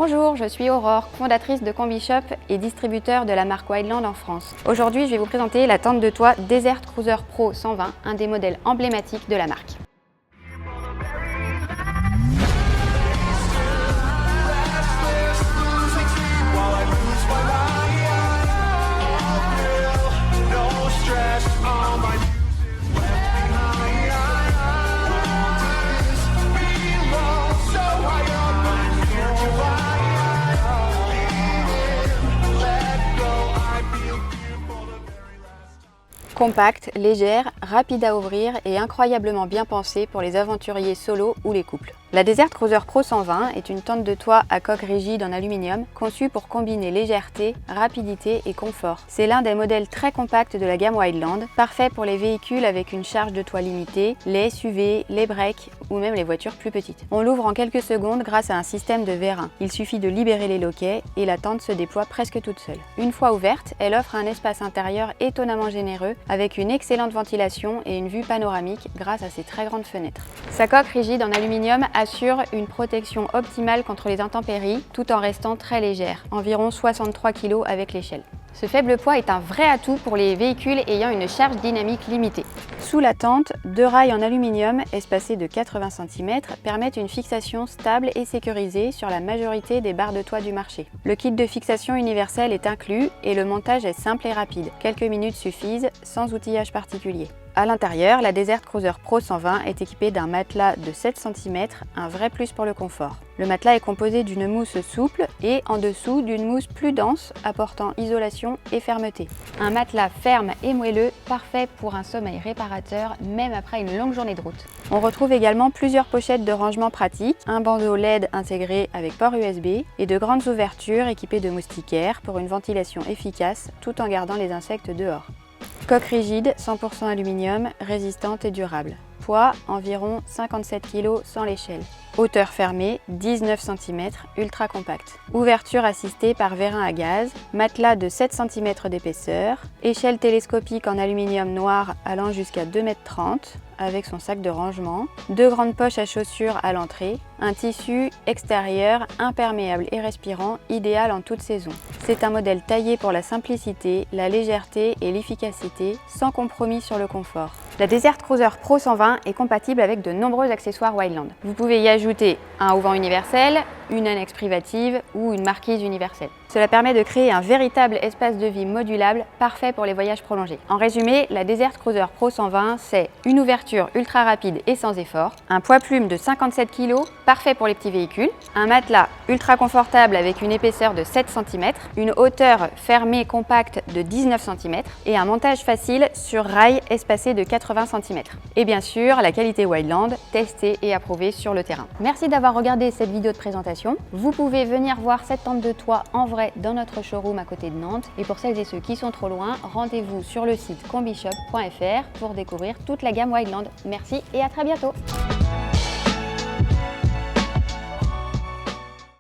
Bonjour, je suis Aurore, fondatrice de Combi-Shop et distributeur de la marque Wildland en France. Aujourd'hui, je vais vous présenter la tente de toit Desert Cruiser Pro 120, un des modèles emblématiques de la marque. Compacte, légère, rapide à ouvrir et incroyablement bien pensée pour les aventuriers solo ou les couples. La Desert Cruiser Pro 120 est une tente de toit à coque rigide en aluminium conçue pour combiner légèreté, rapidité et confort. C'est l'un des modèles très compacts de la gamme Wildland, parfait pour les véhicules avec une charge de toit limitée, les SUV, les breaks ou même les voitures plus petites. On l'ouvre en quelques secondes grâce à un système de vérin. Il suffit de libérer les loquets et la tente se déploie presque toute seule. Une fois ouverte, elle offre un espace intérieur étonnamment généreux avec une excellente ventilation et une vue panoramique grâce à ses très grandes fenêtres. Sa coque rigide en aluminium assure une protection optimale contre les intempéries tout en restant très légère, environ 63 kg avec l'échelle. Ce faible poids est un vrai atout pour les véhicules ayant une charge dynamique limitée. Sous la tente, deux rails en aluminium espacés de 80 cm permettent une fixation stable et sécurisée sur la majorité des barres de toit du marché. Le kit de fixation universel est inclus et le montage est simple et rapide. Quelques minutes suffisent, sans outillage particulier. À l'intérieur, la Desert Cruiser Pro 120 est équipée d'un matelas de 7 cm, un vrai plus pour le confort. Le matelas est composé d'une mousse souple et en dessous d'une mousse plus dense, apportant isolation et fermeté. Un matelas ferme et moelleux, parfait pour un sommeil réparateur, même après une longue journée de route. On retrouve également plusieurs pochettes de rangement pratiques, un bandeau LED intégré avec port USB et de grandes ouvertures équipées de moustiquaires pour une ventilation efficace tout en gardant les insectes dehors. Coque rigide, 100% aluminium, résistante et durable. Poids, environ 57 kg sans l'échelle. Hauteur fermée, 19 cm, ultra compact. Ouverture assistée par vérin à gaz, matelas de 7 cm d'épaisseur, échelle télescopique en aluminium noir allant jusqu'à 2,30 m avec son sac de rangement, deux grandes poches à chaussures à l'entrée, un tissu extérieur imperméable et respirant, idéal en toute saison. C'est un modèle taillé pour la simplicité, la légèreté et l'efficacité, sans compromis sur le confort. La Desert Cruiser Pro 120 est compatible avec de nombreux accessoires Wildland. Vous pouvez y ajouter un auvent universel, une annexe privative ou une marquise universelle. Cela permet de créer un véritable espace de vie modulable, parfait pour les voyages prolongés. En résumé, la Desert Cruiser Pro 120, c'est une ouverture ultra rapide et sans effort, un poids plume de 57 kg, parfait pour les petits véhicules, un matelas ultra confortable avec une épaisseur de 7 cm, une hauteur fermée compacte de 19 cm et un montage facile sur rail espacé de 80 cm. Et bien sûr, la qualité Wildland, testée et approuvée sur le terrain. Merci d'avoir regardé cette vidéo de présentation. Vous pouvez venir voir cette tente de toit en vrai dans notre showroom à côté de Nantes. Et pour celles et ceux qui sont trop loin, rendez-vous sur le site combishop.fr pour découvrir toute la gamme Wildland. Merci et à très bientôt.